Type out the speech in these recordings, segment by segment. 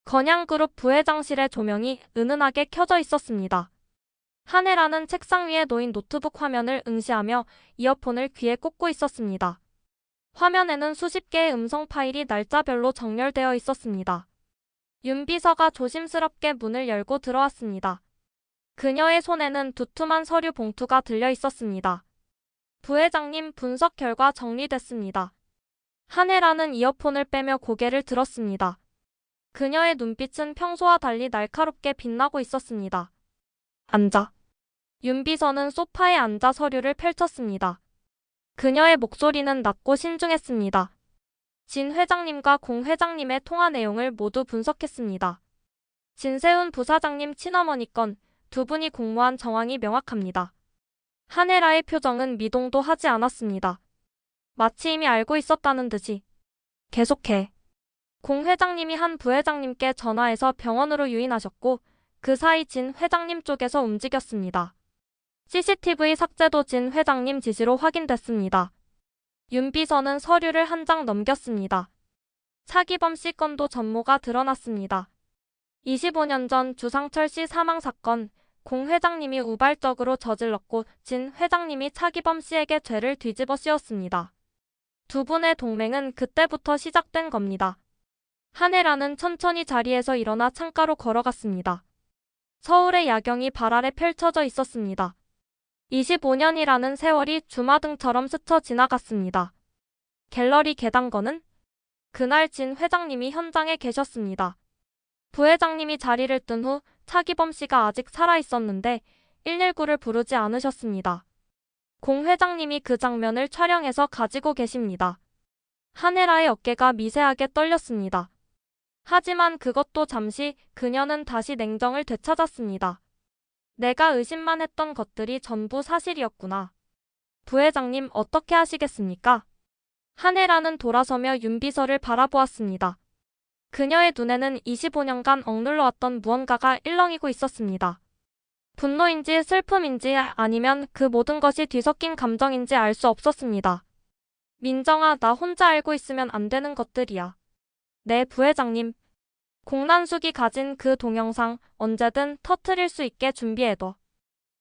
건양그룹 부회장실의 조명이 은은하게 켜져 있었습니다. 한혜라는 책상 위에 놓인 노트북 화면을 응시하며 이어폰을 귀에 꽂고 있었습니다. 화면에는 수십 개의 음성 파일이 날짜별로 정렬되어 있었습니다. 윤 비서가 조심스럽게 문을 열고 들어왔습니다. 그녀의 손에는 두툼한 서류 봉투가 들려 있었습니다. 부회장님, 분석 결과 정리됐습니다. 한혜라는 이어폰을 빼며 고개를 들었습니다. 그녀의 눈빛은 평소와 달리 날카롭게 빛나고 있었습니다. 앉아. 윤 비서는 소파에 앉아 서류를 펼쳤습니다. 그녀의 목소리는 낮고 신중했습니다. 진 회장님과 공 회장님의 통화 내용을 모두 분석했습니다. 진세훈 부사장님 친어머니 건 두 분이 공모한 정황이 명확합니다. 한혜라의 표정은 미동도 하지 않았습니다. 마치 이미 알고 있었다는 듯이. 계속해. 공 회장님이 한 부회장님께 전화해서 병원으로 유인하셨고 그 사이 진 회장님 쪽에서 움직였습니다. CCTV 삭제도 진 회장님 지시로 확인됐습니다. 윤 비서는 서류를 한 장 넘겼습니다. 차기범 씨 건도 전모가 드러났습니다. 25년 전 주상철 씨 사망 사건, 공 회장님이 우발적으로 저질렀고 진 회장님이 차기범 씨에게 죄를 뒤집어 씌웠습니다. 두 분의 동맹은 그때부터 시작된 겁니다. 한혜라는 천천히 자리에서 일어나 창가로 걸어갔습니다. 서울의 야경이 발 아래 펼쳐져 있었습니다. 25년이라는 세월이 주마등처럼 스쳐 지나갔습니다. 갤러리 계단건은? 그날 진 회장님이 현장에 계셨습니다. 부회장님이 자리를 뜬 후 차기범 씨가 아직 살아있었는데 119를 부르지 않으셨습니다. 공 회장님이 그 장면을 촬영해서 가지고 계십니다. 한혜라의 어깨가 미세하게 떨렸습니다. 하지만 그것도 잠시 그녀는 다시 냉정을 되찾았습니다. 내가 의심만 했던 것들이 전부 사실이었구나. 부회장님 어떻게 하시겠습니까? 한혜라는 돌아서며 윤 비서를 바라보았습니다. 그녀의 눈에는 25년간 억눌러왔던 무언가가 일렁이고 있었습니다. 분노인지 슬픔인지 아니면 그 모든 것이 뒤섞인 감정인지 알 수 없었습니다. 민정아, 나 혼자 알고 있으면 안 되는 것들이야. 네, 부회장님. 공난숙이 가진 그 동영상 언제든 터트릴 수 있게 준비해둬.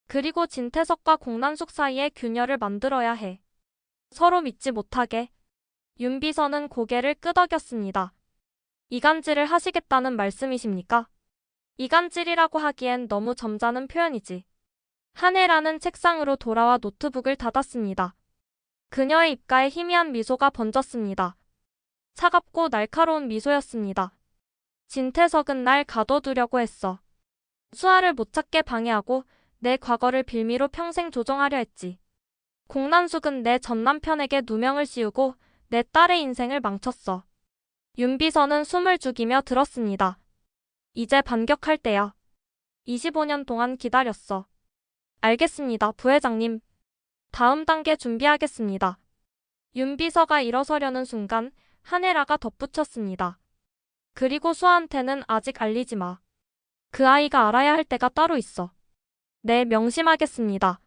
그리고 진태석과 공난숙 사이에 균열을 만들어야 해. 서로 믿지 못하게. 윤 비서는 고개를 끄덕였습니다. 이간질을 하시겠다는 말씀이십니까? 이간질이라고 하기엔 너무 점잖은 표현이지. 한혜라는 책상으로 돌아와 노트북을 닫았습니다. 그녀의 입가에 희미한 미소가 번졌습니다. 차갑고 날카로운 미소였습니다. 진태석은 날 가둬두려고 했어. 수아를 못 찾게 방해하고 내 과거를 빌미로 평생 조종하려 했지. 공난숙은 내 전남편에게 누명을 씌우고 내 딸의 인생을 망쳤어. 윤 비서는 숨을 죽이며 들었습니다. 이제 반격할 때야. 25년 동안 기다렸어. 알겠습니다, 부회장님. 다음 단계 준비하겠습니다. 윤 비서가 일어서려는 순간 한혜라가 덧붙였습니다. 그리고 수아한테는 아직 알리지 마. 그 아이가 알아야 할 때가 따로 있어. 네, 명심하겠습니다.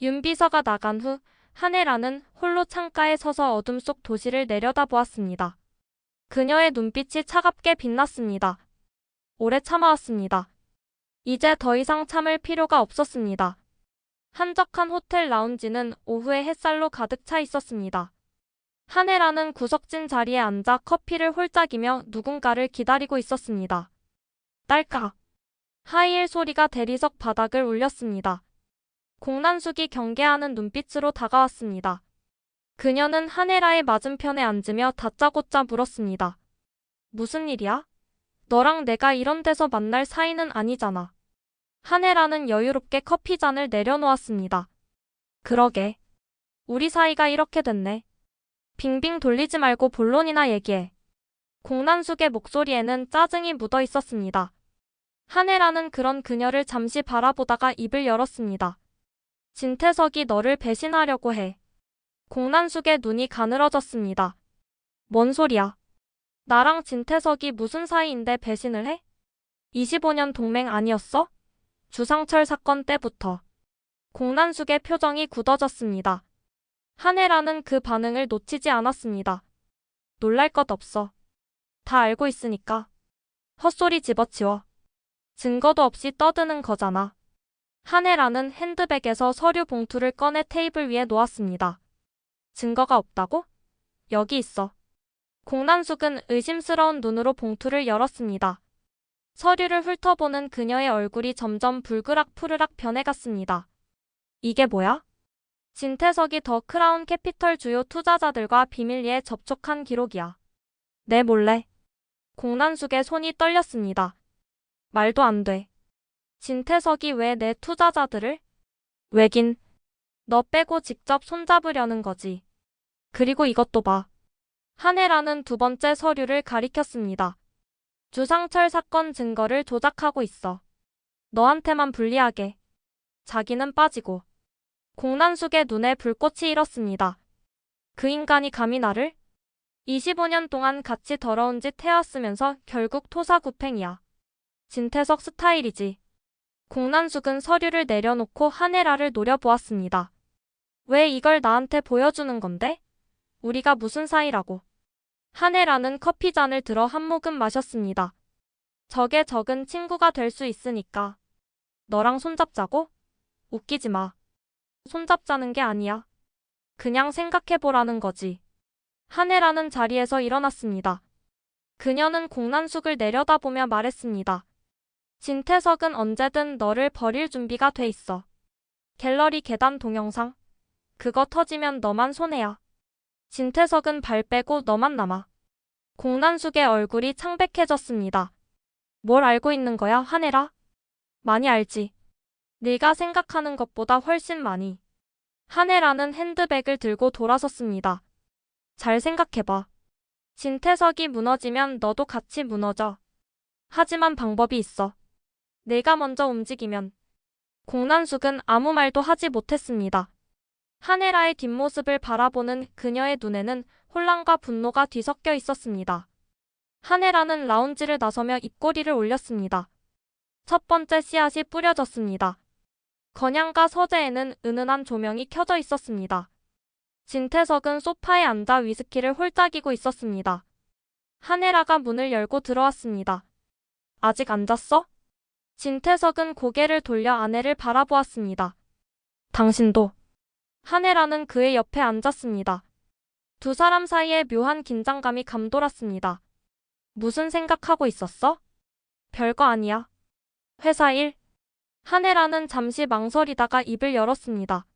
윤 비서가 나간 후 한혜라는 홀로 창가에 서서 어둠 속 도시를 내려다보았습니다. 그녀의 눈빛이 차갑게 빛났습니다. 오래 참아왔습니다. 이제 더 이상 참을 필요가 없었습니다. 한적한 호텔 라운지는 오후의 햇살로 가득 차 있었습니다. 한혜라는 구석진 자리에 앉아 커피를 홀짝이며 누군가를 기다리고 있었습니다. 딸까. 하이힐 소리가 대리석 바닥을 울렸습니다. 공난숙이 경계하는 눈빛으로 다가왔습니다. 그녀는 한혜라의 맞은편에 앉으며 다짜고짜 물었습니다. 무슨 일이야? 너랑 내가 이런 데서 만날 사이는 아니잖아. 한혜라는 여유롭게 커피잔을 내려놓았습니다. 그러게. 우리 사이가 이렇게 됐네. 빙빙 돌리지 말고 본론이나 얘기해. 공난숙의 목소리에는 짜증이 묻어 있었습니다. 한혜라는 그런 그녀를 잠시 바라보다가 입을 열었습니다. 진태석이 너를 배신하려고 해. 공난숙의 눈이 가늘어졌습니다. 뭔 소리야? 나랑 진태석이 무슨 사이인데 배신을 해? 25년 동맹 아니었어? 주상철 사건 때부터. 공난숙의 표정이 굳어졌습니다. 한혜라는 그 반응을 놓치지 않았습니다. 놀랄 것 없어. 다 알고 있으니까. 헛소리 집어치워. 증거도 없이 떠드는 거잖아. 한혜라는 핸드백에서 서류 봉투를 꺼내 테이블 위에 놓았습니다. 증거가 없다고? 여기 있어. 공난숙은 의심스러운 눈으로 봉투를 열었습니다. 서류를 훑어보는 그녀의 얼굴이 점점 불그락 푸르락 변해갔습니다. 이게 뭐야? 진태석이 더 크라운 캐피털 주요 투자자들과 비밀리에 접촉한 기록이야. 내 몰래. 공난숙의 손이 떨렸습니다. 말도 안 돼. 진태석이 왜 내 투자자들을? 왜긴. 너 빼고 직접 손잡으려는 거지. 그리고 이것도 봐. 한혜라는 두 번째 서류를 가리켰습니다. 주상철 사건 증거를 조작하고 있어. 너한테만 불리하게. 자기는 빠지고. 공난숙의 눈에 불꽃이 일었습니다. 그 인간이 감히 나를? 25년 동안 같이 더러운 짓 해왔으면서 결국 토사구팽이야. 진태석 스타일이지. 공난숙은 서류를 내려놓고 한혜라를 노려보았습니다. 왜 이걸 나한테 보여주는 건데? 우리가 무슨 사이라고. 한혜라는 커피잔을 들어 한 모금 마셨습니다. 적의 적은 친구가 될 수 있으니까. 너랑 손잡자고? 웃기지 마. 손잡자는 게 아니야. 그냥 생각해보라는 거지. 한혜라는 자리에서 일어났습니다. 그녀는 공난숙을 내려다보며 말했습니다. 진태석은 언제든 너를 버릴 준비가 돼 있어. 갤러리 계단 동영상. 그거 터지면 너만 손해야. 진태석은 발 빼고 너만 남아. 공난숙의 얼굴이 창백해졌습니다. 뭘 알고 있는 거야, 한혜라? 많이 알지. 네가 생각하는 것보다 훨씬 많이. 한혜라는 핸드백을 들고 돌아섰습니다. 잘 생각해봐. 진태석이 무너지면 너도 같이 무너져. 하지만 방법이 있어. 내가 먼저 움직이면. 공난숙은 아무 말도 하지 못했습니다. 한혜라의 뒷모습을 바라보는 그녀의 눈에는 혼란과 분노가 뒤섞여 있었습니다. 한혜라는 라운지를 나서며 입꼬리를 올렸습니다. 첫 번째 씨앗이 뿌려졌습니다. 건양가 서재에는 은은한 조명이 켜져 있었습니다. 진태석은 소파에 앉아 위스키를 홀짝이고 있었습니다. 한혜라가 문을 열고 들어왔습니다. 아직 안 잤어? 진태석은 고개를 돌려 아내를 바라보았습니다. 당신도. 한혜라는 그의 옆에 앉았습니다. 두 사람 사이에 묘한 긴장감이 감돌았습니다. 무슨 생각하고 있었어? 별거 아니야. 회사 일. 한혜라는 잠시 망설이다가 입을 열었습니다.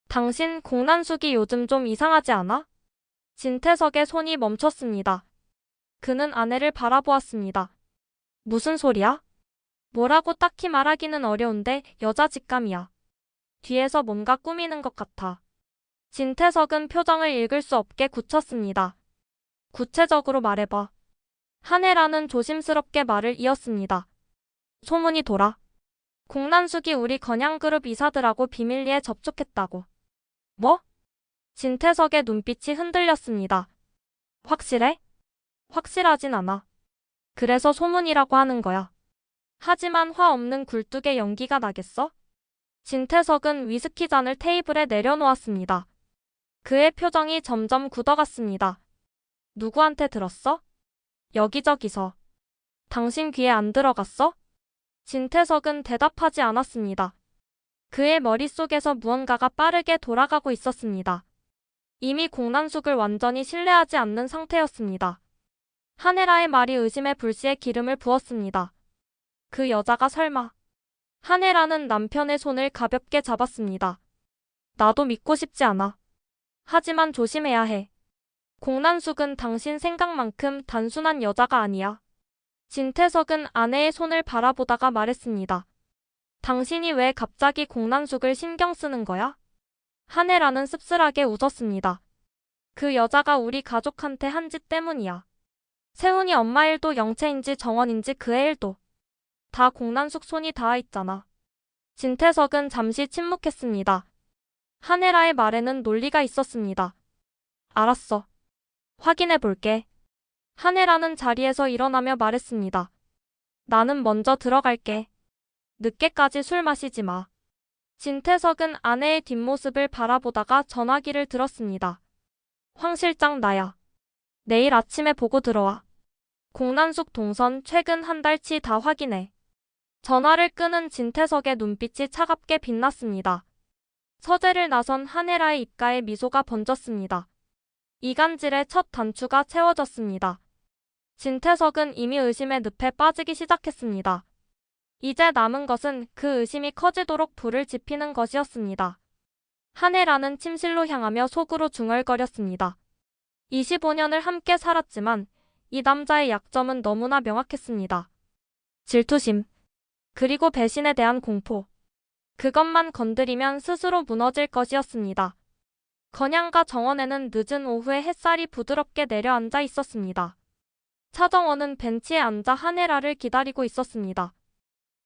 당신 공난숙이 요즘 좀 이상하지 않아? 진태석의 손이 멈췄습니다. 그는 아내를 바라보았습니다. 무슨 소리야? 뭐라고 딱히 말하기는 어려운데 여자 직감이야. 뒤에서 뭔가 꾸미는 것 같아. 진태석은 표정을 읽을 수 없게 굳혔습니다. 구체적으로 말해봐. 한혜라는 조심스럽게 말을 이었습니다. 소문이 돌아. 공난숙이 우리 건양그룹 이사들하고 비밀리에 접촉했다고. 뭐? 진태석의 눈빛이 흔들렸습니다. 확실해? 확실하진 않아. 그래서 소문이라고 하는 거야. 하지만 화 없는 굴뚝에 연기가 나겠어? 진태석은 위스키 잔을 테이블에 내려놓았습니다. 그의 표정이 점점 굳어갔습니다. 누구한테 들었어? 여기저기서. 당신 귀에 안 들어갔어? 진태석은 대답하지 않았습니다. 그의 머릿속에서 무언가가 빠르게 돌아가고 있었습니다. 이미 공난숙을 완전히 신뢰하지 않는 상태였습니다. 한혜라의 말이 의심의 불씨에 기름을 부었습니다. 그 여자가 설마. 한혜라는 남편의 손을 가볍게 잡았습니다. 나도 믿고 싶지 않아. 하지만 조심해야 해. 공난숙은 당신 생각만큼 단순한 여자가 아니야. 진태석은 아내의 손을 바라보다가 말했습니다. 당신이 왜 갑자기 공난숙을 신경 쓰는 거야? 한혜라는 씁쓸하게 웃었습니다. 그 여자가 우리 가족한테 한 짓 때문이야. 세훈이 엄마 일도 영채인지 정원인지 그의 일도. 다 공난숙 손이 닿아 있잖아. 진태석은 잠시 침묵했습니다. 한혜라의 말에는 논리가 있었습니다. 알았어. 확인해 볼게. 한혜라는 자리에서 일어나며 말했습니다. 나는 먼저 들어갈게. 늦게까지 술 마시지 마. 진태석은 아내의 뒷모습을 바라보다가 전화기를 들었습니다. 황 실장 나야. 내일 아침에 보고 들어와. 공난숙 동선 최근 한 달치 다 확인해. 전화를 끄는 진태석의 눈빛이 차갑게 빛났습니다. 서재를 나선 한혜라의 입가에 미소가 번졌습니다. 이간질의 첫 단추가 채워졌습니다. 진태석은 이미 의심의 늪에 빠지기 시작했습니다. 이제 남은 것은 그 의심이 커지도록 불을 지피는 것이었습니다. 한혜라는 침실로 향하며 속으로 중얼거렸습니다. 25년을 함께 살았지만 이 남자의 약점은 너무나 명확했습니다. 질투심, 그리고 배신에 대한 공포. 그것만 건드리면 스스로 무너질 것이었습니다. 건양과 정원에는 늦은 오후에 햇살이 부드럽게 내려앉아 있었습니다. 차정원은 벤치에 앉아 한혜라를 기다리고 있었습니다.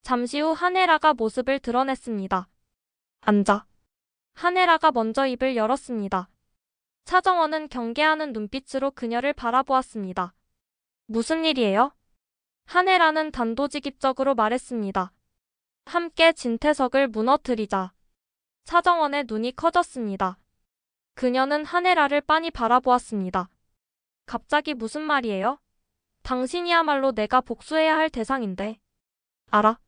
잠시 후 한혜라가 모습을 드러냈습니다. 앉아. 한혜라가 먼저 입을 열었습니다. 차정원은 경계하는 눈빛으로 그녀를 바라보았습니다. 무슨 일이에요? 한혜라는 단도직입적으로 말했습니다. 함께 진태석을 무너뜨리자. 차정원의 눈이 커졌습니다. 그녀는 한혜라를 빤히 바라보았습니다. 갑자기 무슨 말이에요? 당신이야말로 내가 복수해야 할 대상인데. 알아.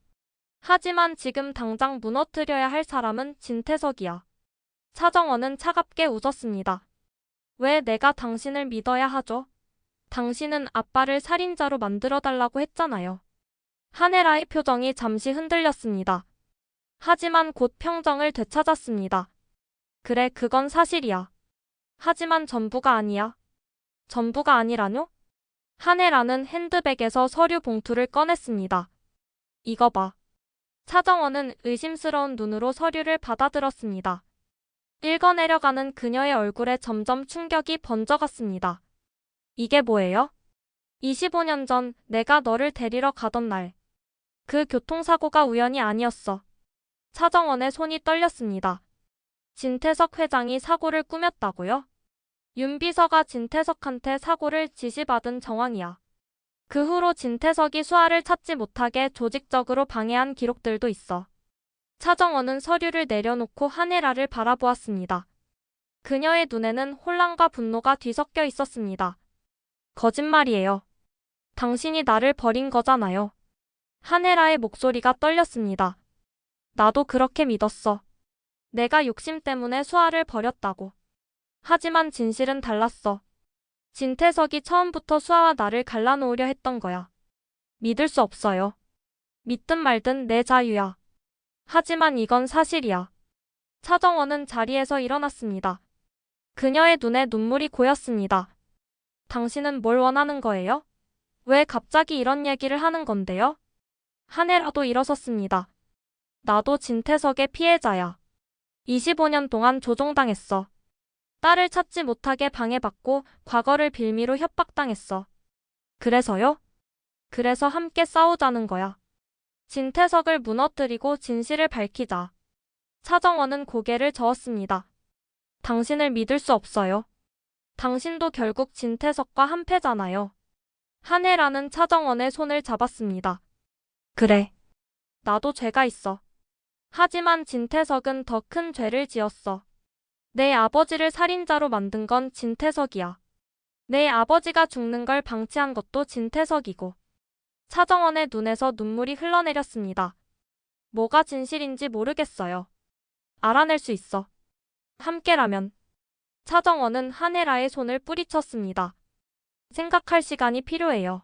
하지만 지금 당장 무너뜨려야 할 사람은 진태석이야. 차정원은 차갑게 웃었습니다. 왜 내가 당신을 믿어야 하죠? 당신은 아빠를 살인자로 만들어달라고 했잖아요. 한혜라의 표정이 잠시 흔들렸습니다. 하지만 곧 평정을 되찾았습니다. 그래, 그건 사실이야. 하지만 전부가 아니야. 전부가 아니라뇨? 한혜라는 핸드백에서 서류 봉투를 꺼냈습니다. 이거 봐. 차정원은 의심스러운 눈으로 서류를 받아들었습니다. 읽어내려가는 그녀의 얼굴에 점점 충격이 번져갔습니다. 이게 뭐예요? 25년 전 내가 너를 데리러 가던 날. 그 교통사고가 우연이 아니었어. 차정원의 손이 떨렸습니다. 진태석 회장이 사고를 꾸몄다고요? 윤 비서가 진태석한테 사고를 지시받은 정황이야. 그 후로 진태석이 수아를 찾지 못하게 조직적으로 방해한 기록들도 있어. 차정원은 서류를 내려놓고 한혜라를 바라보았습니다. 그녀의 눈에는 혼란과 분노가 뒤섞여 있었습니다. 거짓말이에요. 당신이 나를 버린 거잖아요. 한혜라의 목소리가 떨렸습니다. 나도 그렇게 믿었어. 내가 욕심 때문에 수아를 버렸다고. 하지만 진실은 달랐어. 진태석이 처음부터 수아와 나를 갈라놓으려 했던 거야. 믿을 수 없어요. 믿든 말든 내 자유야. 하지만 이건 사실이야. 차정원은 자리에서 일어났습니다. 그녀의 눈에 눈물이 고였습니다. 당신은 뭘 원하는 거예요? 왜 갑자기 이런 얘기를 하는 건데요? 한혜라도 일어섰습니다. 나도 진태석의 피해자야. 25년 동안 조종당했어. 딸을 찾지 못하게 방해받고 과거를 빌미로 협박당했어. 그래서요? 그래서 함께 싸우자는 거야. 진태석을 무너뜨리고 진실을 밝히자. 차정원은 고개를 저었습니다. 당신을 믿을 수 없어요. 당신도 결국 진태석과 한패잖아요. 한혜라는 차정원의 손을 잡았습니다. 그래. 나도 죄가 있어. 하지만 진태석은 더 큰 죄를 지었어. 내 아버지를 살인자로 만든 건 진태석이야. 내 아버지가 죽는 걸 방치한 것도 진태석이고. 차정원의 눈에서 눈물이 흘러내렸습니다. 뭐가 진실인지 모르겠어요. 알아낼 수 있어. 함께라면. 차정원은 한혜라의 손을 뿌리쳤습니다. 생각할 시간이 필요해요.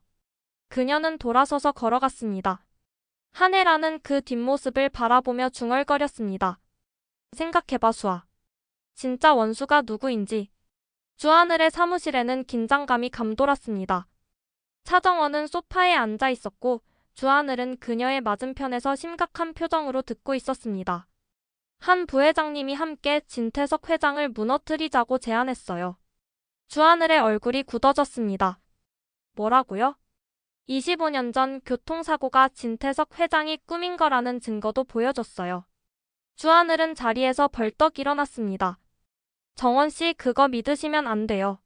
그녀는 돌아서서 걸어갔습니다. 한혜라는 그 뒷모습을 바라보며 중얼거렸습니다. 생각해봐, 수아. 진짜 원수가 누구인지. 주하늘의 사무실에는 긴장감이 감돌았습니다. 차정원은 소파에 앉아 있었고 주하늘은 그녀의 맞은편에서 심각한 표정으로 듣고 있었습니다. 한 부회장님이 함께 진태석 회장을 무너뜨리자고 제안했어요. 주하늘의 얼굴이 굳어졌습니다. 뭐라고요? 25년 전 교통사고가 진태석 회장이 꾸민 거라는 증거도 보여줬어요. 주하늘은 자리에서 벌떡 일어났습니다. 정원 씨, 그거 믿으시면 안 돼요.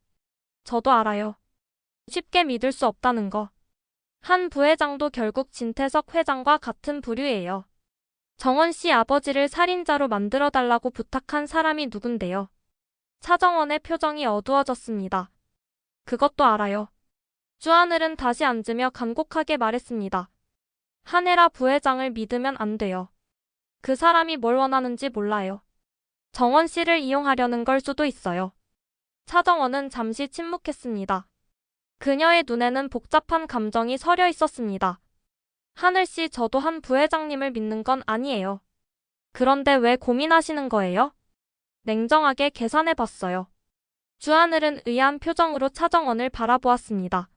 저도 알아요. 쉽게 믿을 수 없다는 거. 한 부회장도 결국 진태석 회장과 같은 부류예요. 정원 씨 아버지를 살인자로 만들어달라고 부탁한 사람이 누군데요? 차정원의 표정이 어두워졌습니다. 그것도 알아요. 주하늘은 다시 앉으며 간곡하게 말했습니다. 한혜라 부회장을 믿으면 안 돼요. 그 사람이 뭘 원하는지 몰라요. 정원 씨를 이용하려는 걸 수도 있어요. 차정원은 잠시 침묵했습니다. 그녀의 눈에는 복잡한 감정이 서려 있었습니다. 하늘 씨, 저도 한 부회장님을 믿는 건 아니에요. 그런데 왜 고민하시는 거예요? 냉정하게 계산해 봤어요. 주하늘은 의아한 표정으로 차정원을 바라보았습니다.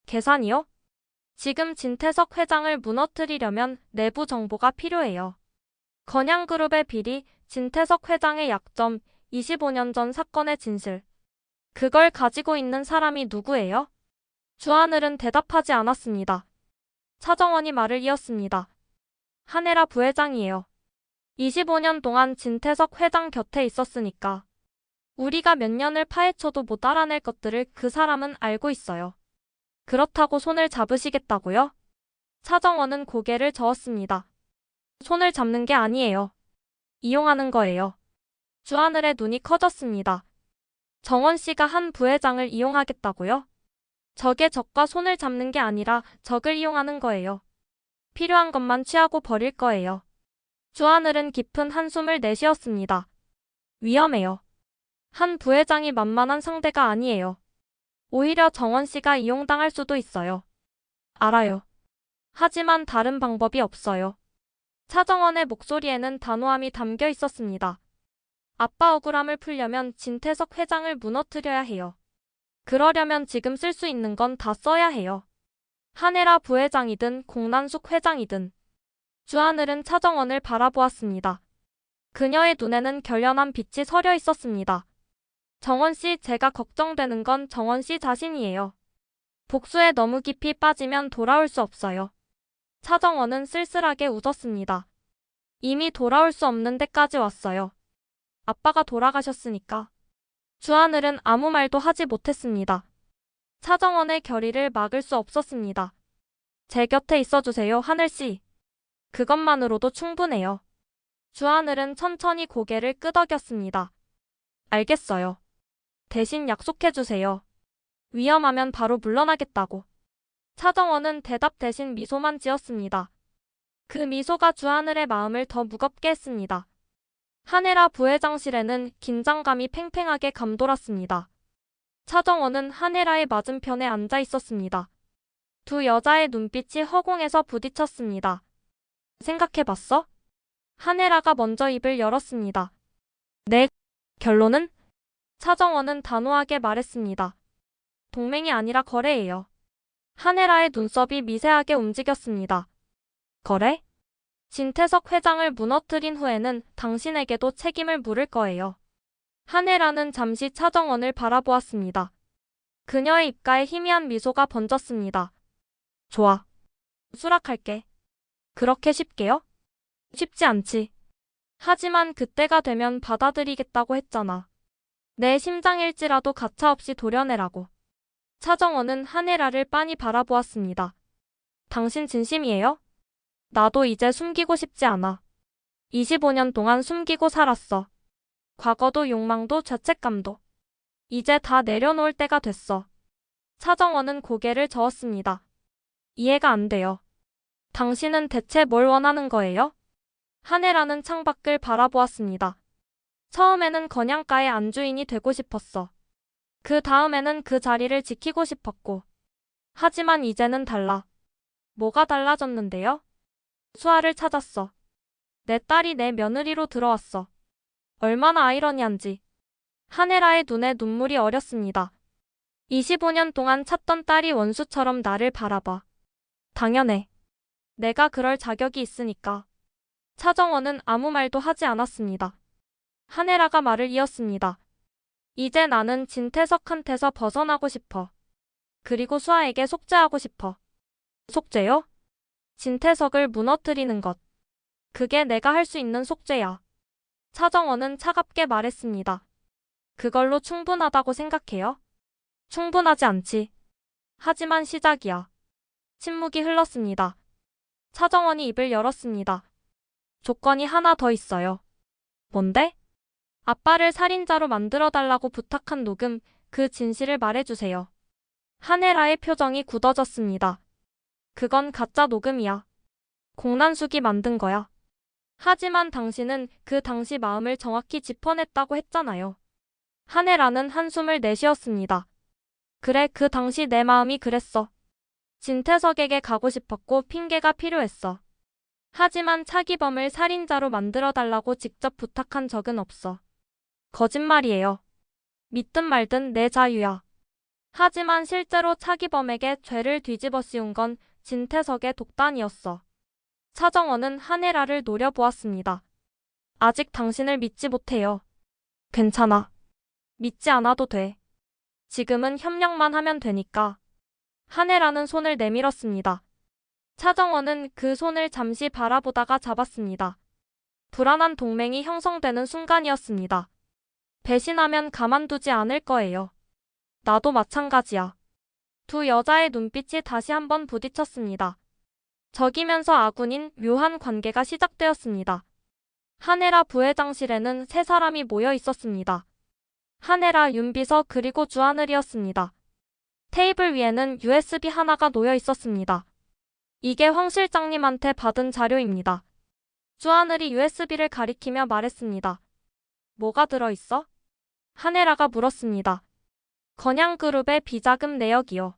계산이요? 지금 진태석 회장을 무너뜨리려면 내부 정보가 필요해요. 건양그룹의 비리, 진태석 회장의 약점, 25년 전 사건의 진실. 그걸 가지고 있는 사람이 누구예요? 주하늘은 대답하지 않았습니다. 차정원이 말을 이었습니다. 한혜라 부회장이에요. 25년 동안 진태석 회장 곁에 있었으니까. 우리가 몇 년을 파헤쳐도 못 알아낼 것들을 그 사람은 알고 있어요. 그렇다고 손을 잡으시겠다고요? 차정원은 고개를 저었습니다. 손을 잡는 게 아니에요. 이용하는 거예요. 주하늘의 눈이 커졌습니다. 정원 씨가 한 부회장을 이용하겠다고요? 적의 적과 손을 잡는 게 아니라 적을 이용하는 거예요. 필요한 것만 취하고 버릴 거예요. 주하늘은 깊은 한숨을 내쉬었습니다. 위험해요. 한 부회장이 만만한 상대가 아니에요. 오히려 정원 씨가 이용당할 수도 있어요. 알아요. 하지만 다른 방법이 없어요. 차정원의 목소리에는 단호함이 담겨 있었습니다. 아빠 억울함을 풀려면 진태석 회장을 무너뜨려야 해요. 그러려면 지금 쓸 수 있는 건 다 써야 해요. 한혜라 부회장이든 공난숙 회장이든. 주하늘은 차정원을 바라보았습니다. 그녀의 눈에는 결연한 빛이 서려 있었습니다. 정원 씨, 제가 걱정되는 건 정원 씨 자신이에요. 복수에 너무 깊이 빠지면 돌아올 수 없어요. 차정원은 쓸쓸하게 웃었습니다. 이미 돌아올 수 없는 데까지 왔어요. 아빠가 돌아가셨으니까. 주하늘은 아무 말도 하지 못했습니다. 차정원의 결의를 막을 수 없었습니다. 제 곁에 있어주세요, 하늘씨. 그것만으로도 충분해요. 주하늘은 천천히 고개를 끄덕였습니다. 알겠어요. 대신 약속해주세요. 위험하면 바로 물러나겠다고. 차정원은 대답 대신 미소만 지었습니다. 그 미소가 주하늘의 마음을 더 무겁게 했습니다. 한혜라 부회장실에는 긴장감이 팽팽하게 감돌았습니다. 차정원은 한혜라의 맞은편에 앉아 있었습니다. 두 여자의 눈빛이 허공에서 부딪혔습니다. 생각해봤어? 한혜라가 먼저 입을 열었습니다. 네. 결론은? 차정원은 단호하게 말했습니다. 동맹이 아니라 거래예요. 한혜라의 눈썹이 미세하게 움직였습니다. 거래? 진태석 회장을 무너뜨린 후에는 당신에게도 책임을 물을 거예요. 한혜라는 잠시 차정원을 바라보았습니다. 그녀의 입가에 희미한 미소가 번졌습니다. 좋아. 수락할게. 그렇게 쉽게요? 쉽지 않지. 하지만 그때가 되면 받아들이겠다고 했잖아. 내 심장일지라도 가차없이 도려내라고. 차정원은 한혜라를 빤히 바라보았습니다. 당신 진심이에요? 나도 이제 숨기고 싶지 않아. 25년 동안 숨기고 살았어. 과거도 욕망도 죄책감도. 이제 다 내려놓을 때가 됐어. 차정원은 고개를 저었습니다. 이해가 안 돼요. 당신은 대체 뭘 원하는 거예요? 한혜라는 창밖을 바라보았습니다. 처음에는 건양가의 안주인이 되고 싶었어. 그 다음에는 그 자리를 지키고 싶었고. 하지만 이제는 달라. 뭐가 달라졌는데요? 수아를 찾았어. 내 딸이 내 며느리로 들어왔어. 얼마나 아이러니한지. 한혜라의 눈에 눈물이 어렸습니다. 25년 동안 찾던 딸이 원수처럼 나를 바라봐. 당연해. 내가 그럴 자격이 있으니까. 차정원은 아무 말도 하지 않았습니다. 한혜라가 말을 이었습니다. 이제 나는 진태석한테서 벗어나고 싶어. 그리고 수아에게 속죄하고 싶어. 속죄요? 진태석을 무너뜨리는 것. 그게 내가 할 수 있는 속죄야. 차정원은 차갑게 말했습니다. 그걸로 충분하다고 생각해요? 충분하지 않지. 하지만 시작이야. 침묵이 흘렀습니다. 차정원이 입을 열었습니다. 조건이 하나 더 있어요. 뭔데? 아빠를 살인자로 만들어달라고 부탁한 녹음, 그 진실을 말해주세요. 한혜라의 표정이 굳어졌습니다. 그건 가짜 녹음이야. 공난숙이 만든 거야. 하지만 당신은 그 당시 마음을 정확히 짚어냈다고 했잖아요. 한혜라는 한숨을 내쉬었습니다. 그래, 그 당시 내 마음이 그랬어. 진태석에게 가고 싶었고 핑계가 필요했어. 하지만 차기범을 살인자로 만들어달라고 직접 부탁한 적은 없어. 거짓말이에요. 믿든 말든 내 자유야. 하지만 실제로 차기범에게 죄를 뒤집어 씌운 건 진태석의 독단이었어. 차정원은 한혜라를 노려보았습니다. 아직 당신을 믿지 못해요. 괜찮아. 믿지 않아도 돼. 지금은 협력만 하면 되니까. 한혜라는 손을 내밀었습니다. 차정원은 그 손을 잠시 바라보다가 잡았습니다. 불안한 동맹이 형성되는 순간이었습니다. 배신하면 가만두지 않을 거예요. 나도 마찬가지야. 두 여자의 눈빛이 다시 한번 부딪혔습니다. 적이면서 아군인 묘한 관계가 시작되었습니다. 한혜라 부회장실에는 세 사람이 모여 있었습니다. 한혜라, 윤비서 그리고 주하늘이었습니다. 테이블 위에는 USB 하나가 놓여 있었습니다. 이게 황 실장님한테 받은 자료입니다. 주하늘이 USB를 가리키며 말했습니다. 뭐가 들어있어? 한혜라가 물었습니다. 건양그룹의 비자금 내역이요.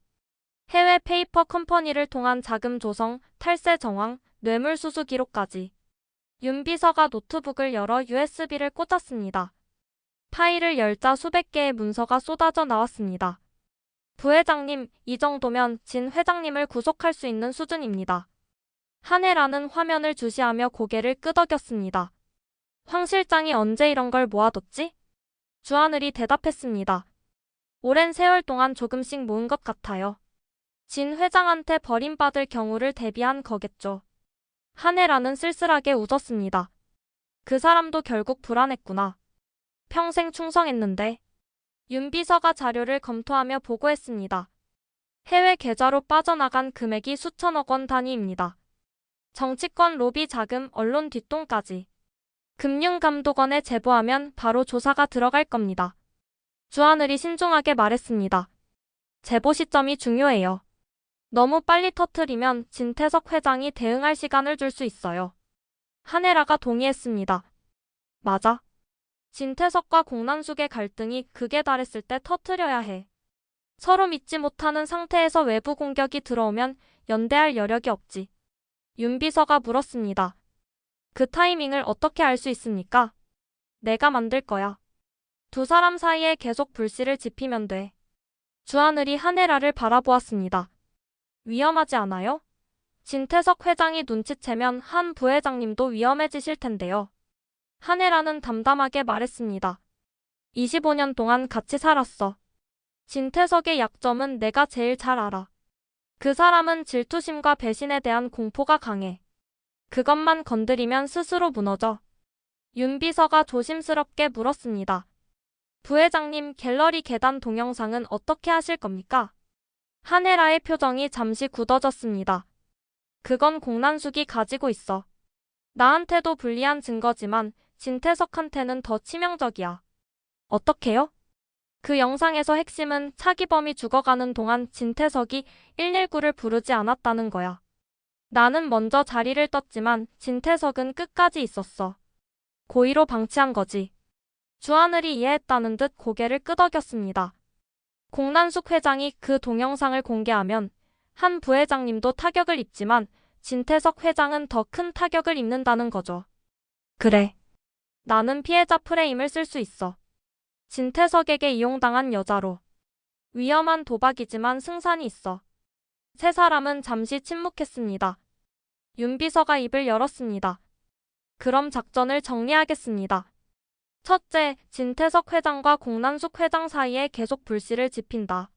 해외 페이퍼 컴퍼니를 통한 자금 조성, 탈세 정황, 뇌물 수수 기록까지. 윤비서가 노트북을 열어 USB를 꽂았습니다. 파일을 열자 수백 개의 문서가 쏟아져 나왔습니다. 부회장님, 이 정도면 진 회장님을 구속할 수 있는 수준입니다. 한혜라는 화면을 주시하며 고개를 끄덕였습니다. 황 실장이 언제 이런 걸 모아뒀지? 주하늘이 대답했습니다. 오랜 세월 동안 조금씩 모은 것 같아요. 진 회장한테 버림받을 경우를 대비한 거겠죠. 한혜라는 쓸쓸하게 웃었습니다. 그 사람도 결국 불안했구나. 평생 충성했는데. 윤비서가 자료를 검토하며 보고했습니다. 해외 계좌로 빠져나간 금액이 수천억 원 단위입니다. 정치권 로비 자금, 언론 뒷돈까지. 금융감독원에 제보하면 바로 조사가 들어갈 겁니다. 주하늘이 신중하게 말했습니다. 제보 시점이 중요해요. 너무 빨리 터트리면 진태석 회장이 대응할 시간을 줄 수 있어요. 한혜라가 동의했습니다. 맞아. 진태석과 공난숙의 갈등이 극에 달했을 때 터트려야 해. 서로 믿지 못하는 상태에서 외부 공격이 들어오면 연대할 여력이 없지. 윤비서가 물었습니다. 그 타이밍을 어떻게 알 수 있습니까? 내가 만들 거야. 두 사람 사이에 계속 불씨를 지피면 돼. 주하늘이 한혜라를 바라보았습니다. 위험하지 않아요? 진태석 회장이 눈치채면 한 부회장님도 위험해지실 텐데요. 한혜라는 담담하게 말했습니다. 25년 동안 같이 살았어. 진태석의 약점은 내가 제일 잘 알아. 그 사람은 질투심과 배신에 대한 공포가 강해. 그것만 건드리면 스스로 무너져. 윤비서가 조심스럽게 물었습니다. 부회장님, 갤러리 계단 동영상은 어떻게 하실 겁니까? 한혜라의 표정이 잠시 굳어졌습니다. 그건 공난숙이 가지고 있어. 나한테도 불리한 증거지만 진태석한테는 더 치명적이야. 어떻게요? 그 영상에서 핵심은 차기범이 죽어가는 동안 진태석이 119를 부르지 않았다는 거야. 나는 먼저 자리를 떴지만 진태석은 끝까지 있었어. 고의로 방치한 거지. 주하늘이 이해했다는 듯 고개를 끄덕였습니다. 공난숙 회장이 그 동영상을 공개하면 한 부회장님도 타격을 입지만 진태석 회장은 더 큰 타격을 입는다는 거죠. 그래. 나는 피해자 프레임을 쓸 수 있어. 진태석에게 이용당한 여자로. 위험한 도박이지만 승산이 있어. 세 사람은 잠시 침묵했습니다. 윤비서가 입을 열었습니다. 그럼 작전을 정리하겠습니다. 첫째, 진태석 회장과 공난숙 회장 사이에 계속 불씨를 지핀다.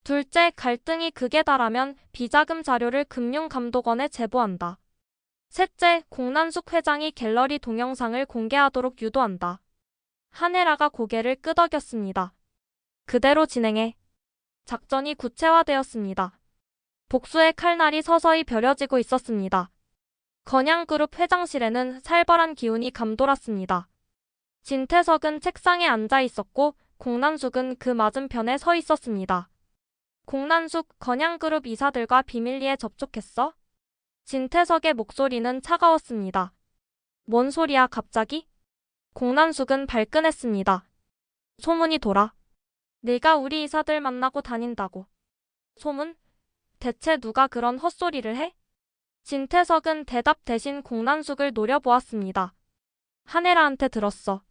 둘째, 갈등이 극에 달하면 비자금 자료를 금융감독원에 제보한다. 셋째, 공난숙 회장이 갤러리 동영상을 공개하도록 유도한다. 한혜라가 고개를 끄덕였습니다. 그대로 진행해. 작전이 구체화되었습니다. 복수의 칼날이 서서히 벼려지고 있었습니다. 건양그룹 회장실에는 살벌한 기운이 감돌았습니다. 진태석은 책상에 앉아 있었고 공난숙은 그 맞은편에 서 있었습니다. 공난숙 건양그룹 이사들과 비밀리에 접촉했어? 진태석의 목소리는 차가웠습니다. 뭔 소리야 갑자기? 공난숙은 발끈했습니다. 소문이 돌아. 네가 우리 이사들 만나고 다닌다고. 소문? 대체 누가 그런 헛소리를 해? 진태석은 대답 대신 공난숙을 노려보았습니다. 한혜라한테 들었어.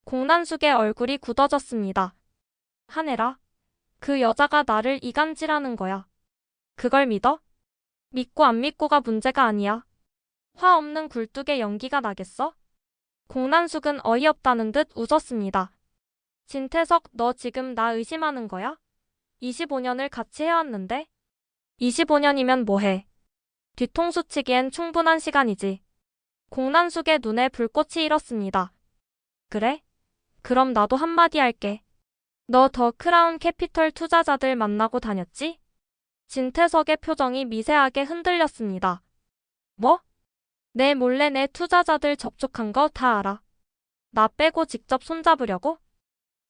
공난숙의 얼굴이 굳어졌습니다. 한혜라? 그 여자가 나를 이간질하는 거야. 그걸 믿어? 믿고 안 믿고가 문제가 아니야. 화 없는 굴뚝에 연기가 나겠어? 공난숙은 어이없다는 듯 웃었습니다. 진태석, 너 지금 나 의심하는 거야? 25년을 같이 해왔는데? 25년이면 뭐해? 뒤통수 치기엔 충분한 시간이지. 공난숙의 눈에 불꽃이 일었습니다. 그래? 그럼 나도 한마디 할게. 너 더 크라운 캐피털 투자자들 만나고 다녔지? 진태석의 표정이 미세하게 흔들렸습니다. 뭐? 내 몰래 내 투자자들 접촉한 거 다 알아. 나 빼고 직접 손잡으려고?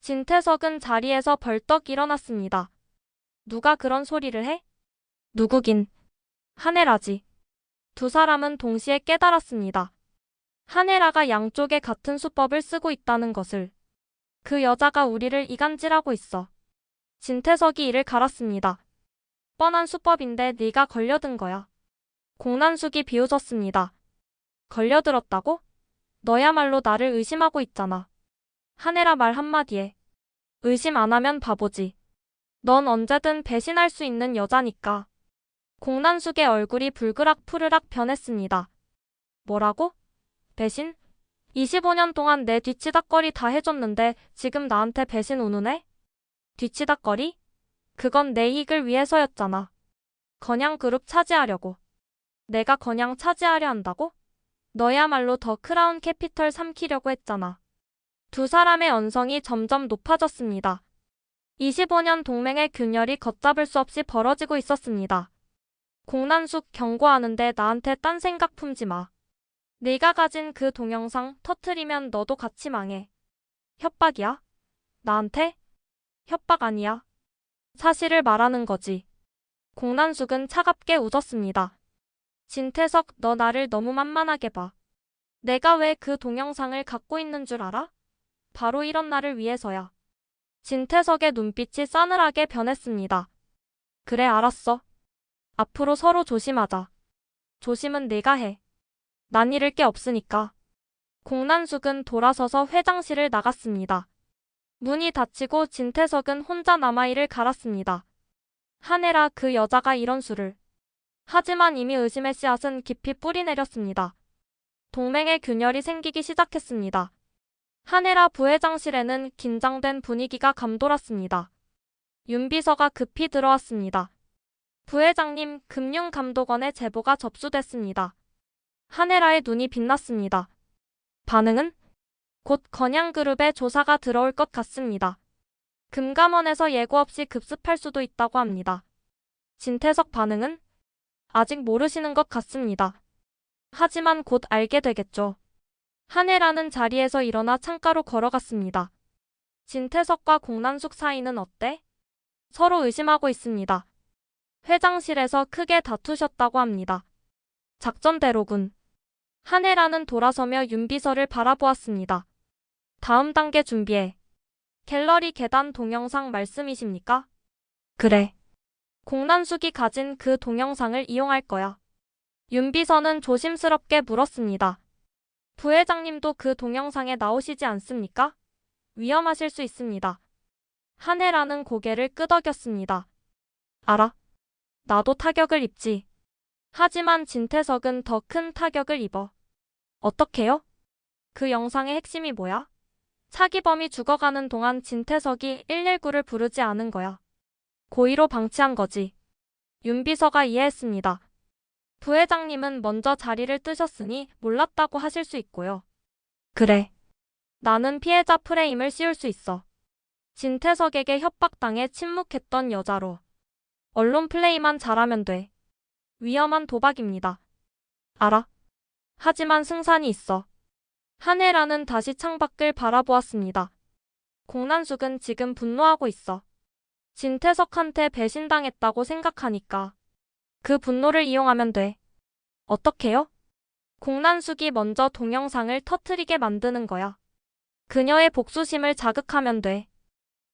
진태석은 자리에서 벌떡 일어났습니다. 누가 그런 소리를 해? 누구긴. 한혜라지. 두 사람은 동시에 깨달았습니다. 한혜라가 양쪽에 같은 수법을 쓰고 있다는 것을. 그 여자가 우리를 이간질하고 있어. 진태석이 이를 갈았습니다. 뻔한 수법인데 네가 걸려든 거야. 공난숙이 비웃었습니다. 걸려들었다고? 너야말로 나를 의심하고 있잖아. 한혜라 말 한마디에. 의심 안 하면 바보지. 넌 언제든 배신할 수 있는 여자니까. 공난숙의 얼굴이 불그락 푸르락 변했습니다. 뭐라고? 배신? 25년 동안 내 뒤치다꺼리 다 해줬는데 지금 나한테 배신 운운해? 뒤치다꺼리? 그건 내 이익을 위해서였잖아. 건양그룹 차지하려고. 내가 건양 차지하려 한다고? 너야말로 더 크라운 캐피털 삼키려고 했잖아. 두 사람의 언성이 점점 높아졌습니다. 25년 동맹의 균열이 걷잡을 수 없이 벌어지고 있었습니다. 공난숙 경고하는데 나한테 딴 생각 품지 마. 네가 가진 그 동영상 터트리면 너도 같이 망해. 협박이야? 나한테? 협박 아니야. 사실을 말하는 거지. 공난숙은 차갑게 웃었습니다. 진태석, 너 나를 너무 만만하게 봐. 내가 왜 그 동영상을 갖고 있는 줄 알아? 바로 이런 나를 위해서야. 진태석의 눈빛이 싸늘하게 변했습니다. 그래, 알았어. 앞으로 서로 조심하자. 조심은 네가 해. 난 잃을 게 없으니까. 공난숙은 돌아서서 회장실을 나갔습니다. 문이 닫히고 진태석은 혼자 남아 이를 갈았습니다. 한혜라, 그 여자가 이런 수를. 하지만 이미 의심의 씨앗은 깊이 뿌리내렸습니다. 동맹의 균열이 생기기 시작했습니다. 한혜라 부회장실에는 긴장된 분위기가 감돌았습니다. 윤 비서가 급히 들어왔습니다. 부회장님, 금융감독원의 제보가 접수됐습니다. 한혜라의 눈이 빛났습니다. 반응은? 곧 건양그룹의 조사가 들어올 것 같습니다. 금감원에서 예고 없이 급습할 수도 있다고 합니다. 진태석 반응은? 아직 모르시는 것 같습니다. 하지만 곧 알게 되겠죠. 한혜라는 자리에서 일어나 창가로 걸어갔습니다. 진태석과 공난숙 사이는 어때? 서로 의심하고 있습니다. 회장실에서 크게 다투셨다고 합니다. 작전대로군. 한혜라는 돌아서며 윤 비서를 바라보았습니다. 다음 단계 준비해. 갤러리 계단 동영상 말씀이십니까? 그래. 공난숙이 가진 그 동영상을 이용할 거야. 윤 비서는 조심스럽게 물었습니다. 부회장님도 그 동영상에 나오시지 않습니까? 위험하실 수 있습니다. 한혜라는 고개를 끄덕였습니다. 알아. 나도 타격을 입지. 하지만 진태석은 더 큰 타격을 입어. 어떻게요? 그 영상의 핵심이 뭐야? 사기범이 죽어가는 동안 진태석이 119를 부르지 않은 거야. 고의로 방치한 거지. 윤 비서가 이해했습니다. 부회장님은 먼저 자리를 뜨셨으니 몰랐다고 하실 수 있고요. 그래. 나는 피해자 프레임을 씌울 수 있어. 진태석에게 협박당해 침묵했던 여자로. 언론 플레이만 잘하면 돼. 위험한 도박입니다. 알아. 하지만 승산이 있어. 한혜라는 다시 창밖을 바라보았습니다. 공난숙은 지금 분노하고 있어. 진태석한테 배신당했다고 생각하니까 그 분노를 이용하면 돼. 어떻게요? 공난숙이 먼저 동영상을 터트리게 만드는 거야. 그녀의 복수심을 자극하면 돼.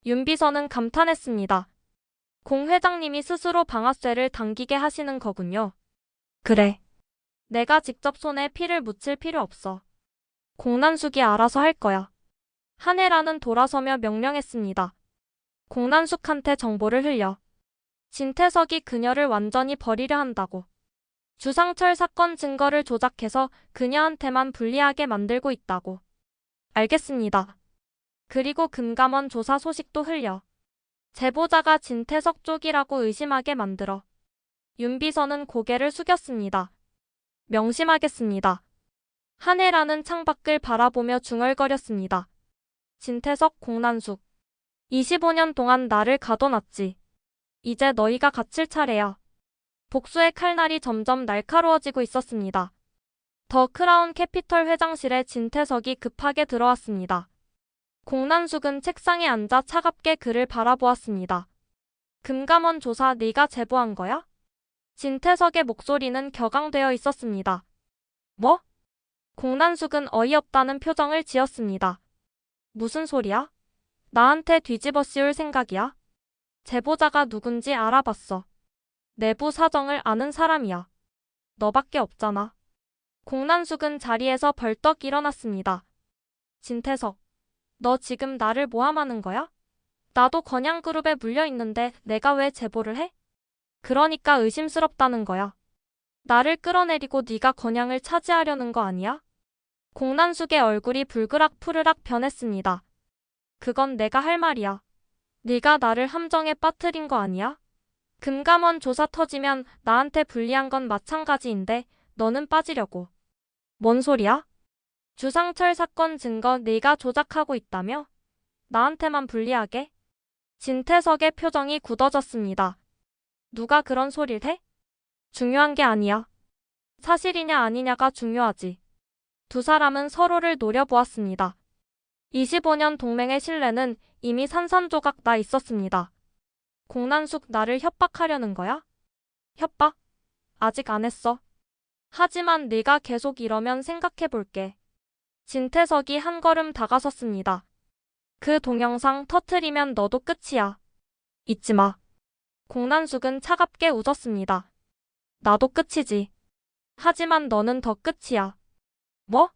윤비서는 감탄했습니다. 공 회장님이 스스로 방아쇠를 당기게 하시는 거군요. 그래. 내가 직접 손에 피를 묻힐 필요 없어. 공난숙이 알아서 할 거야. 한혜라는 돌아서며 명령했습니다. 공난숙한테 정보를 흘려. 진태석이 그녀를 완전히 버리려 한다고. 주상철 사건 증거를 조작해서 그녀한테만 불리하게 만들고 있다고. 알겠습니다. 그리고 금감원 조사 소식도 흘려. 제보자가 진태석 쪽이라고 의심하게 만들어. 윤비서는 고개를 숙였습니다. 명심하겠습니다. 한혜라는 창밖을 바라보며 중얼거렸습니다. 진태석, 공난숙. 25년 동안 나를 가둬놨지. 이제 너희가 갇힐 차례야. 복수의 칼날이 점점 날카로워지고 있었습니다. 더 크라운 캐피털 회장실에 진태석이 급하게 들어왔습니다. 공난숙은 책상에 앉아 차갑게 그를 바라보았습니다. 금감원 조사 네가 제보한 거야? 진태석의 목소리는 격앙되어 있었습니다. 뭐? 공난숙은 어이없다는 표정을 지었습니다. 무슨 소리야? 나한테 뒤집어 씌울 생각이야? 제보자가 누군지 알아봤어. 내부 사정을 아는 사람이야. 너밖에 없잖아. 공난숙은 자리에서 벌떡 일어났습니다. 진태석, 너 지금 나를 모함하는 거야? 나도 건양그룹에 물려있는데 내가 왜 제보를 해? 그러니까 의심스럽다는 거야. 나를 끌어내리고 네가 건양을 차지하려는 거 아니야? 공난숙의 얼굴이 불그락 푸르락 변했습니다. 그건 내가 할 말이야. 네가 나를 함정에 빠뜨린 거 아니야? 금감원 조사 터지면 나한테 불리한 건 마찬가지인데 너는 빠지려고. 뭔 소리야? 주상철 사건 증거 네가 조작하고 있다며? 나한테만 불리하게? 진태석의 표정이 굳어졌습니다. 누가 그런 소리를 해? 중요한 게 아니야. 사실이냐 아니냐가 중요하지. 두 사람은 서로를 노려보았습니다. 25년 동맹의 신뢰는 이미 산산조각 나 있었습니다. 공난숙 나를 협박하려는 거야? 협박? 아직 안 했어. 하지만 네가 계속 이러면 생각해볼게. 진태석이 한 걸음 다가섰습니다. 그 동영상 터트리면 너도 끝이야. 잊지 마. 공난숙은 차갑게 웃었습니다. 나도 끝이지. 하지만 너는 더 끝이야. 뭐?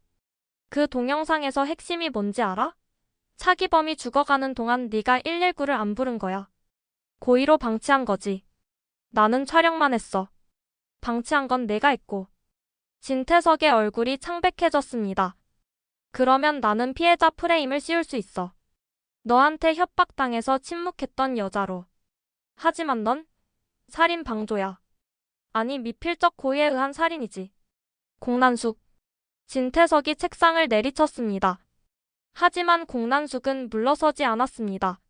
그 동영상에서 핵심이 뭔지 알아? 차기범이 죽어가는 동안 네가 119를 안 부른 거야. 고의로 방치한 거지. 나는 촬영만 했어. 방치한 건 내가 했고. 진태석의 얼굴이 창백해졌습니다. 그러면 나는 피해자 프레임을 씌울 수 있어. 너한테 협박당해서 침묵했던 여자로. 하지만 넌 살인 방조야. 아니 미필적 고의에 의한 살인이지. 공난숙. 진태석이 책상을 내리쳤습니다. 하지만 공난숙은 물러서지 않았습니다.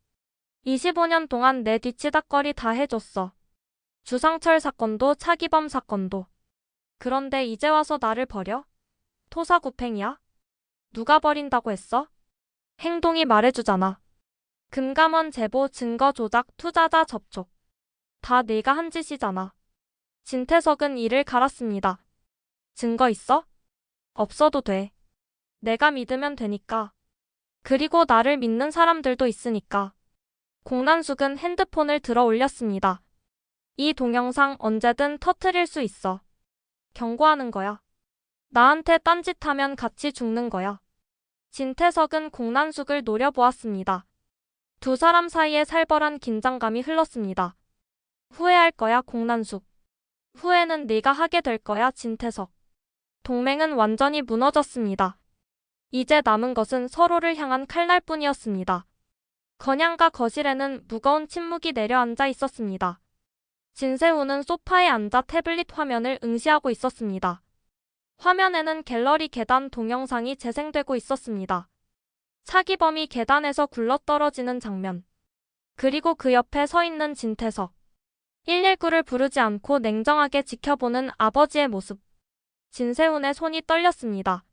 25년 동안 내 뒤치다꺼리 다 해줬어. 주상철 사건도 차기범 사건도. 그런데 이제 와서 나를 버려? 토사구팽이야? 누가 버린다고 했어? 행동이 말해주잖아. 금감원 제보, 증거 조작, 투자자 접촉. 다 네가 한 짓이잖아. 진태석은 이를 갈았습니다. 증거 있어? 없어도 돼. 내가 믿으면 되니까. 그리고 나를 믿는 사람들도 있으니까. 공난숙은 핸드폰을 들어 올렸습니다. 이 동영상 언제든 터트릴 수 있어. 경고하는 거야. 나한테 딴짓하면 같이 죽는 거야. 진태석은 공난숙을 노려보았습니다. 두 사람 사이에 살벌한 긴장감이 흘렀습니다. 후회할 거야, 공난숙. 후회는 네가 하게 될 거야, 진태석. 동맹은 완전히 무너졌습니다. 이제 남은 것은 서로를 향한 칼날뿐이었습니다. 건양가 거실에는 무거운 침묵이 내려앉아 있었습니다. 진세우는 소파에 앉아 태블릿 화면을 응시하고 있었습니다. 화면에는 갤러리 계단 동영상이 재생되고 있었습니다. 차기범이 계단에서 굴러떨어지는 장면. 그리고 그 옆에 서 있는 진태석. 119를 부르지 않고 냉정하게 지켜보는 아버지의 모습. 진세훈의 손이 떨렸습니다.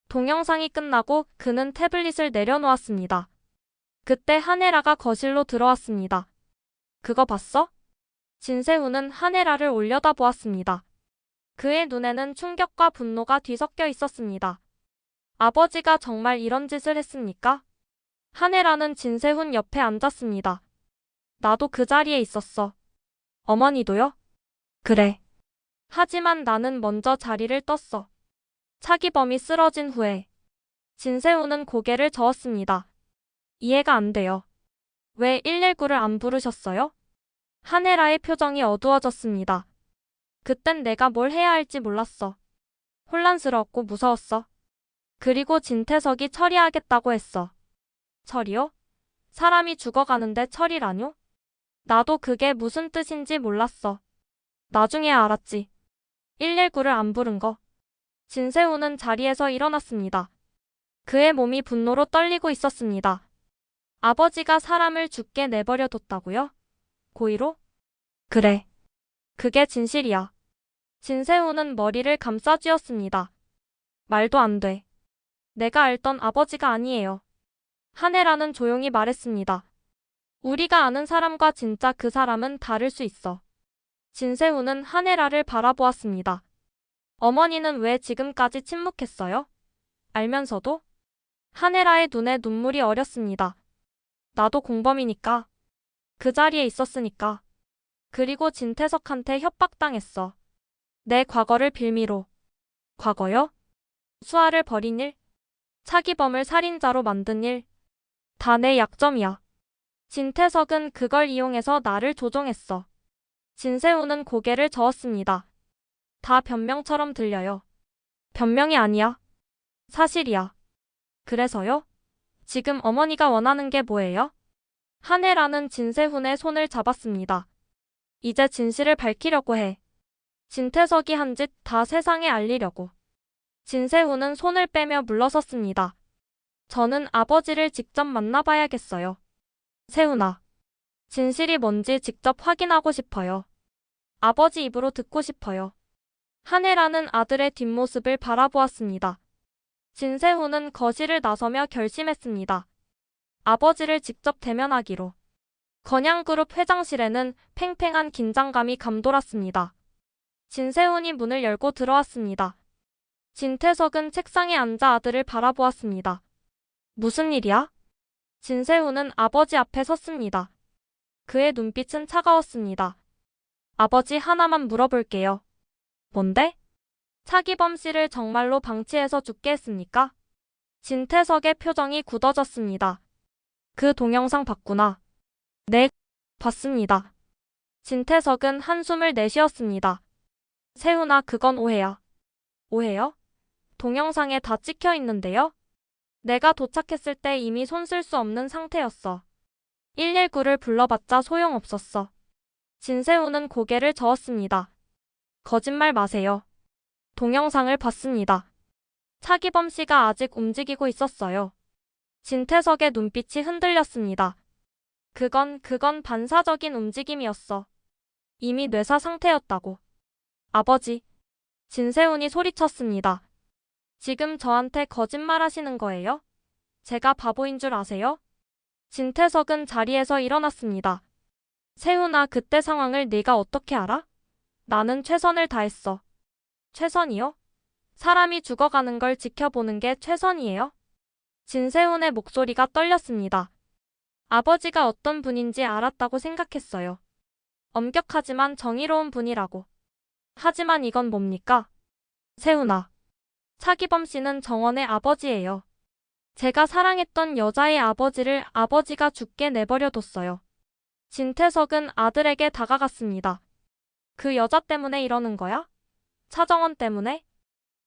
동영상이 끝나고 그는 태블릿을 내려놓았습니다. 그때 한혜라가 거실로 들어왔습니다. 그거 봤어? 진세훈은 하네라를 올려다보았습니다. 그의 눈에는 충격과 분노가 뒤섞여 있었습니다. 아버지가 정말 이런 짓을 했습니까? 하네라는 진세훈 옆에 앉았습니다. 나도 그 자리에 있었어. 어머니도요? 그래. 하지만 나는 먼저 자리를 떴어. 차기범이 쓰러진 후에. 진세훈은 고개를 저었습니다. 이해가 안 돼요. 왜 119를 안 부르셨어요? 하네라의 표정이 어두워졌습니다. 그땐 내가 뭘 해야 할지 몰랐어. 혼란스러웠고 무서웠어. 그리고 진태석이 처리하겠다고 했어. 처리요? 사람이 죽어가는데 처리라뇨? 나도 그게 무슨 뜻인지 몰랐어. 나중에 알았지. 119를 안 부른 거. 진세훈은 자리에서 일어났습니다. 그의 몸이 분노로 떨리고 있었습니다. 아버지가 사람을 죽게 내버려 뒀다고요? 고의로? 그래. 그게 진실이야. 진세훈은 머리를 감싸쥐었습니다. 말도 안 돼. 내가 알던 아버지가 아니에요. 하네라는 조용히 말했습니다. 우리가 아는 사람과 진짜 그 사람은 다를 수 있어. 진세훈은 하네라를 바라보았습니다. 어머니는 왜 지금까지 침묵했어요? 알면서도? 하네라의 눈에 눈물이 어렸습니다. 나도 공범이니까. 그 자리에 있었으니까. 그리고 진태석한테 협박당했어. 내 과거를 빌미로. 과거요? 수아를 버린 일? 차기범을 살인자로 만든 일? 다 내 약점이야. 진태석은 그걸 이용해서 나를 조종했어. 진세훈은 고개를 저었습니다. 다 변명처럼 들려요. 변명이 아니야. 사실이야. 그래서요? 지금 어머니가 원하는 게 뭐예요? 하네라는 진세훈의 손을 잡았습니다. 이제 진실을 밝히려고 해. 진태석이 한 짓 다 세상에 알리려고. 진세훈은 손을 빼며 물러섰습니다. 저는 아버지를 직접 만나봐야겠어요. 세훈아. 진실이 뭔지 직접 확인하고 싶어요. 아버지 입으로 듣고 싶어요. 하네라는 아들의 뒷모습을 바라보았습니다. 진세훈은 거실을 나서며 결심했습니다. 아버지를 직접 대면하기로. 건양그룹 회장실에는 팽팽한 긴장감이 감돌았습니다. 진세훈이 문을 열고 들어왔습니다. 진태석은 책상에 앉아 아들을 바라보았습니다. 무슨 일이야? 진세훈은 아버지 앞에 섰습니다. 그의 눈빛은 차가웠습니다. 아버지 하나만 물어볼게요. 뭔데? 차기범 씨를 정말로 방치해서 죽게 했습니까? 진태석의 표정이 굳어졌습니다. 그 동영상 봤구나. 네, 봤습니다. 진태석은 한숨을 내쉬었습니다. 세훈아, 그건 오해야. 오해요? 동영상에 다 찍혀 있는데요? 내가 도착했을 때 이미 손 쓸 수 없는 상태였어. 119를 불러봤자 소용없었어. 진세훈은 고개를 저었습니다. 거짓말 마세요. 동영상을 봤습니다. 차기범 씨가 아직 움직이고 있었어요. 진태석의 눈빛이 흔들렸습니다. 그건 반사적인 움직임이었어. 이미 뇌사 상태였다고. 아버지. 진세훈이 소리쳤습니다. 지금 저한테 거짓말 하시는 거예요? 제가 바보인 줄 아세요? 진태석은 자리에서 일어났습니다. 세훈아, 그때 상황을 네가 어떻게 알아? 나는 최선을 다했어. 최선이요? 사람이 죽어가는 걸 지켜보는 게 최선이에요? 진세훈의 목소리가 떨렸습니다. 아버지가 어떤 분인지 알았다고 생각했어요. 엄격하지만 정의로운 분이라고. 하지만 이건 뭡니까? 세훈아. 차기범 씨는 정원의 아버지예요. 제가 사랑했던 여자의 아버지를 아버지가 죽게 내버려뒀어요. 진태석은 아들에게 다가갔습니다. 그 여자 때문에 이러는 거야? 차정원 때문에?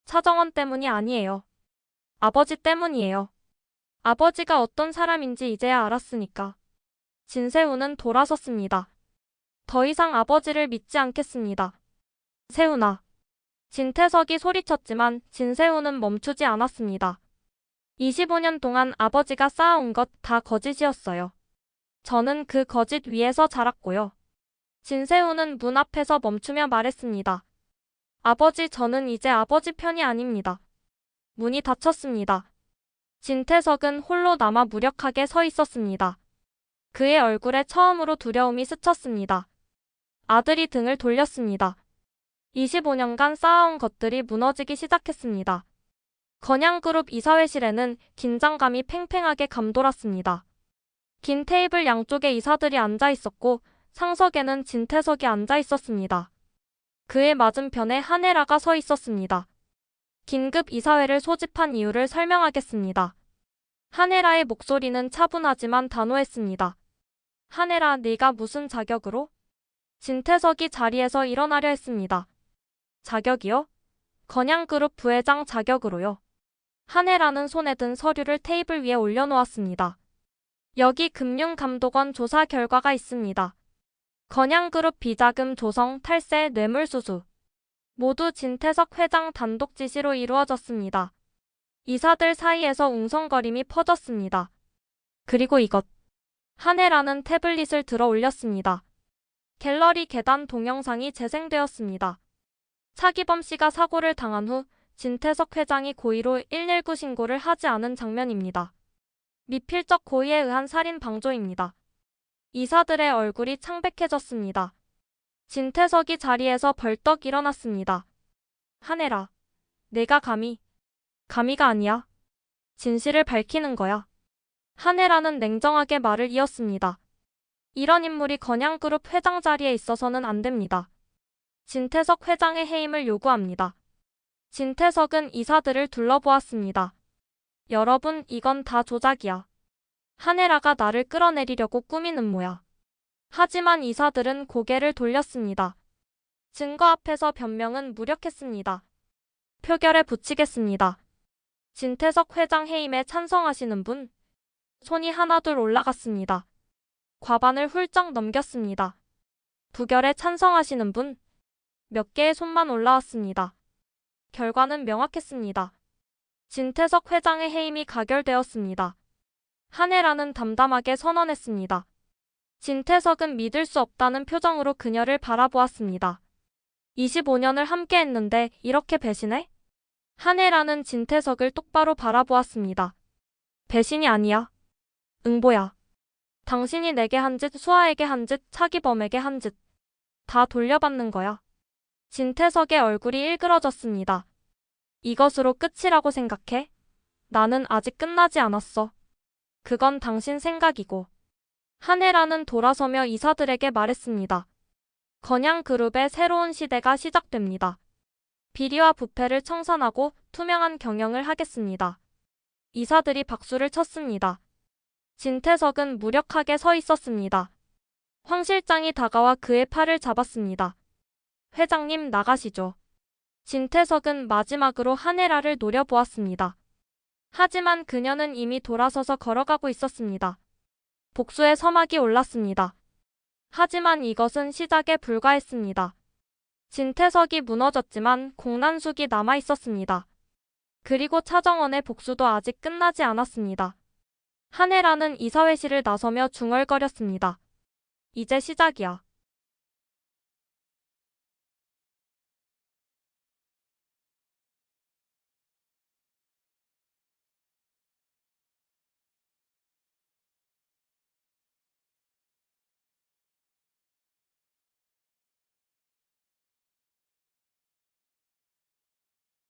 차정원 때문이 아니에요. 아버지 때문이에요. 아버지가 어떤 사람인지 이제야 알았으니까. 진세훈은 돌아섰습니다. 더 이상 아버지를 믿지 않겠습니다. 세훈아. 진태석이 소리쳤지만 진세훈은 멈추지 않았습니다. 25년 동안 아버지가 쌓아온 것 다 거짓이었어요. 저는 그 거짓 위에서 자랐고요. 진세훈은 문 앞에서 멈추며 말했습니다. 아버지, 저는 이제 아버지 편이 아닙니다. 문이 닫혔습니다. 진태석은 홀로 남아 무력하게 서 있었습니다. 그의 얼굴에 처음으로 두려움이 스쳤습니다. 아들이 등을 돌렸습니다. 25년간 쌓아온 것들이 무너지기 시작했습니다. 건양그룹 이사회실에는 긴장감이 팽팽하게 감돌았습니다. 긴 테이블 양쪽에 이사들이 앉아 있었고 상석에는 진태석이 앉아 있었습니다. 그의 맞은편에 한혜라가 서 있었습니다. 긴급 이사회를 소집한 이유를 설명하겠습니다. 한혜라의 목소리는 차분하지만 단호했습니다. 한혜라, 네가 무슨 자격으로? 진태석이 자리에서 일어나려 했습니다. 자격이요? 건양그룹 부회장 자격으로요. 한혜라는 손에 든 서류를 테이블 위에 올려놓았습니다. 여기 금융감독원 조사 결과가 있습니다. 건양그룹 비자금 조성, 탈세, 뇌물수수 모두 진태석 회장 단독 지시로 이루어졌습니다. 이사들 사이에서 웅성거림이 퍼졌습니다. 그리고 이것. 한혜라는 태블릿을 들어 올렸습니다. 갤러리 계단 동영상이 재생되었습니다. 차기범 씨가 사고를 당한 후 진태석 회장이 고의로 119 신고를 하지 않은 장면입니다. 미필적 고의에 의한 살인 방조입니다. 이사들의 얼굴이 창백해졌습니다. 진태석이 자리에서 벌떡 일어났습니다. 한혜라, 내가 감히가 아니야. 진실을 밝히는 거야. 한혜라는 냉정하게 말을 이었습니다. 이런 인물이 건양그룹 회장 자리에 있어서는 안 됩니다. 진태석 회장의 해임을 요구합니다. 진태석은 이사들을 둘러보았습니다. 여러분, 이건 다 조작이야. 한혜라가 나를 끌어내리려고 꾸미는 모야. 하지만 이사들은 고개를 돌렸습니다. 증거 앞에서 변명은 무력했습니다. 표결에 붙이겠습니다. 진태석 회장 해임에 찬성하시는 분? 손이 하나둘 올라갔습니다. 과반을 훌쩍 넘겼습니다. 부결에 찬성하시는 분? 몇 개의 손만 올라왔습니다. 결과는 명확했습니다. 진태석 회장의 해임이 가결되었습니다. 한혜라는 담담하게 선언했습니다. 진태석은 믿을 수 없다는 표정으로 그녀를 바라보았습니다. 25년을 함께했는데 이렇게 배신해? 한혜라는 진태석을 똑바로 바라보았습니다. 배신이 아니야. 응보야. 당신이 내게 한 짓, 수아에게 한 짓, 차기범에게 한 짓. 다 돌려받는 거야. 진태석의 얼굴이 일그러졌습니다. 이것으로 끝이라고 생각해? 나는 아직 끝나지 않았어. 그건 당신 생각이고. 한혜라는 돌아서며 이사들에게 말했습니다. 건양그룹의 새로운 시대가 시작됩니다. 비리와 부패를 청산하고 투명한 경영을 하겠습니다. 이사들이 박수를 쳤습니다. 진태석은 무력하게 서 있었습니다. 황 실장이 다가와 그의 팔을 잡았습니다. 회장님, 나가시죠. 진태석은 마지막으로 한혜라를 노려보았습니다. 하지만 그녀는 이미 돌아서서 걸어가고 있었습니다. 복수의 서막이 올랐습니다. 하지만 이것은 시작에 불과했습니다. 진태석이 무너졌지만 공난숙이 남아 있었습니다. 그리고 차정원의 복수도 아직 끝나지 않았습니다. 한혜라는 이사회실을 나서며 중얼거렸습니다. 이제 시작이야.